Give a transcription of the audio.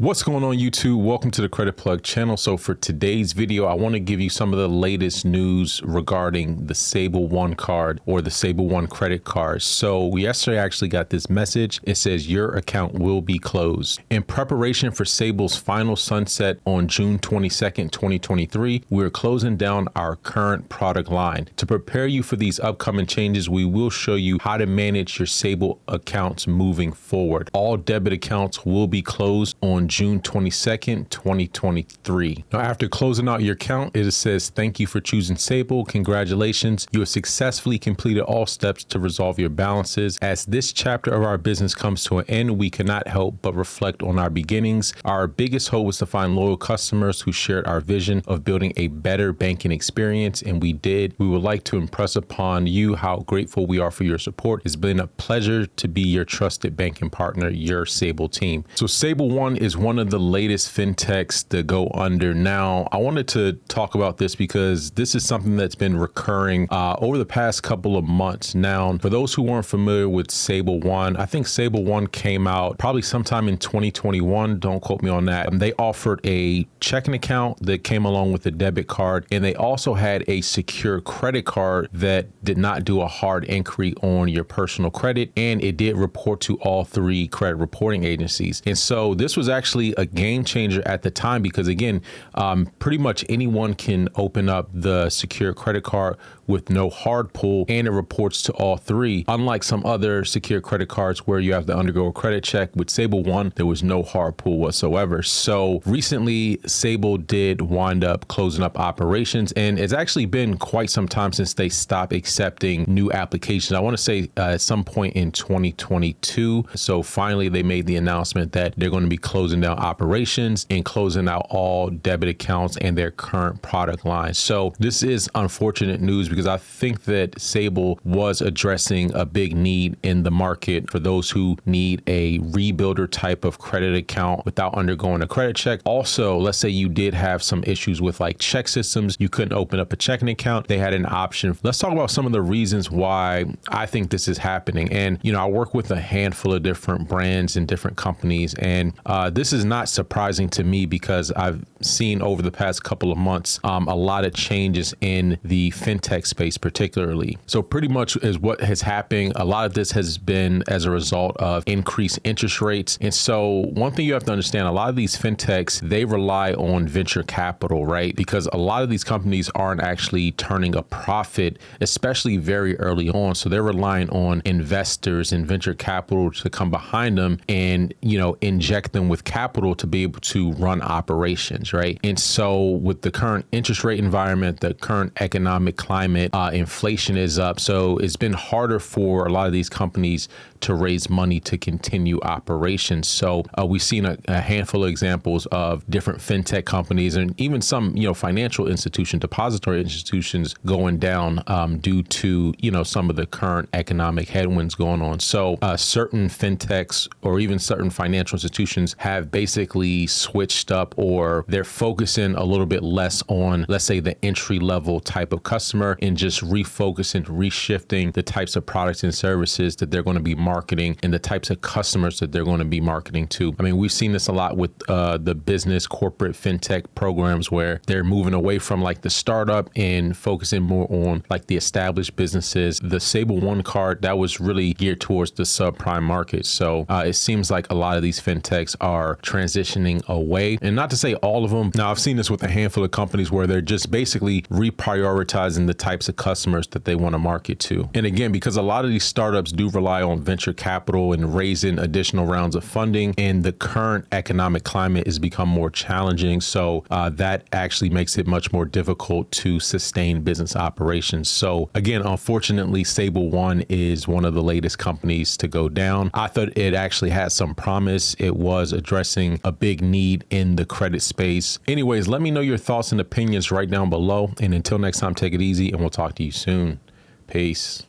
What's going on YouTube? Welcome to the Credit Plug channel. So for today's video, I want to give you some of the latest news regarding the Sable One card or the Sable One credit card. So yesterday I actually got this message. It says your account will be closed. In preparation for Sable's final sunset on June 22nd, 2023, we're closing down our current product line. To prepare you for these upcoming changes, we will show you how to manage your Sable accounts moving forward. All debit accounts will be closed on June 22nd, 2023. Now, after closing out your account, it says, thank you for choosing Sable. Congratulations. You have successfully completed all steps to resolve your balances. As this chapter of our business comes to an end, we cannot help but reflect on our beginnings. Our biggest hope was to find loyal customers who shared our vision of building a better banking experience, and we did. We would like to impress upon you how grateful we are for your support. It's been a pleasure to be your trusted banking partner, your Sable team. So Sable One is one of the latest fintechs to go under. Now, I wanted to talk about this because this is something that's been recurring over the past couple of months. Now, for those who weren't familiar with Sable One, I think Sable One came out probably sometime in 2021. Don't quote me on that. They offered a checking account that came along with a debit card, and they also had a secure credit card that did not do a hard inquiry on your personal credit, and it did report to all three credit reporting agencies. And so this was actually a game changer at the time because, again, pretty much anyone can open up the secure credit card with no hard pull, and it reports to all three. Unlike some other secure credit cards where you have to undergo a credit check, with Sable One, there was no hard pull whatsoever. So recently, Sable did wind up closing up operations, and it's actually been quite some time since they stopped accepting new applications. I want to say at some point in 2022. So finally, they made the announcement that they're going to be closing down operations and closing out all debit accounts and their current product line. So this is unfortunate news because I think that Sable was addressing a big need in the market for those who need a rebuilder type of credit account without undergoing a credit check. Also, let's say you did have some issues with like check systems, you couldn't open up a checking account. They had an option. Let's talk about some of the reasons why I think this is happening. And, you know, I work with a handful of different brands and different companies, and this is not surprising to me because I've seen over the past couple of months a lot of changes in the fintech space particularly. So pretty much is what has happened. A lot of this has been as a result of increased interest rates. And so one thing you have to understand, a lot of these fintechs, they rely on venture capital, right? Because a lot of these companies aren't actually turning a profit, especially very early on. So they're relying on investors and venture capital to come behind them and, you know, inject them with capital to be able to run operations, right? And so with the current interest rate environment, the current economic climate, inflation is up. So it's been harder for a lot of these companies to raise money to continue operations. So we've seen a handful of examples of different fintech companies and even some, you know, financial institution, depository institutions going down due to, you know, some of the current economic headwinds going on. So certain fintechs or even certain financial institutions have basically switched up, or they're focusing a little bit less on, let's say, the entry level type of customer and just refocusing, reshifting the types of products and services that they're going to be marketing and the types of customers that they're going to be marketing to. I mean, we've seen this a lot with the business corporate fintech programs where they're moving away from like the startup and focusing more on like the established businesses. The Sable One card, that was really geared towards the subprime market. So it seems like a lot of these fintechs are transitioning away, and not to say all of them. Now, I've seen this with a handful of companies where they're just basically reprioritizing the types of customers that they want to market to. And again, because a lot of these startups do rely on venture capital and raising additional rounds of funding, and the current economic climate has become more challenging. So that actually makes it much more difficult to sustain business operations. So again, unfortunately, Sable One is one of the latest companies to go down. I thought it actually had some promise. It was addressing a big need in the credit space. Anyways, let me know your thoughts and opinions right down below. And until next time, take it easy, and we'll talk to you soon. Peace.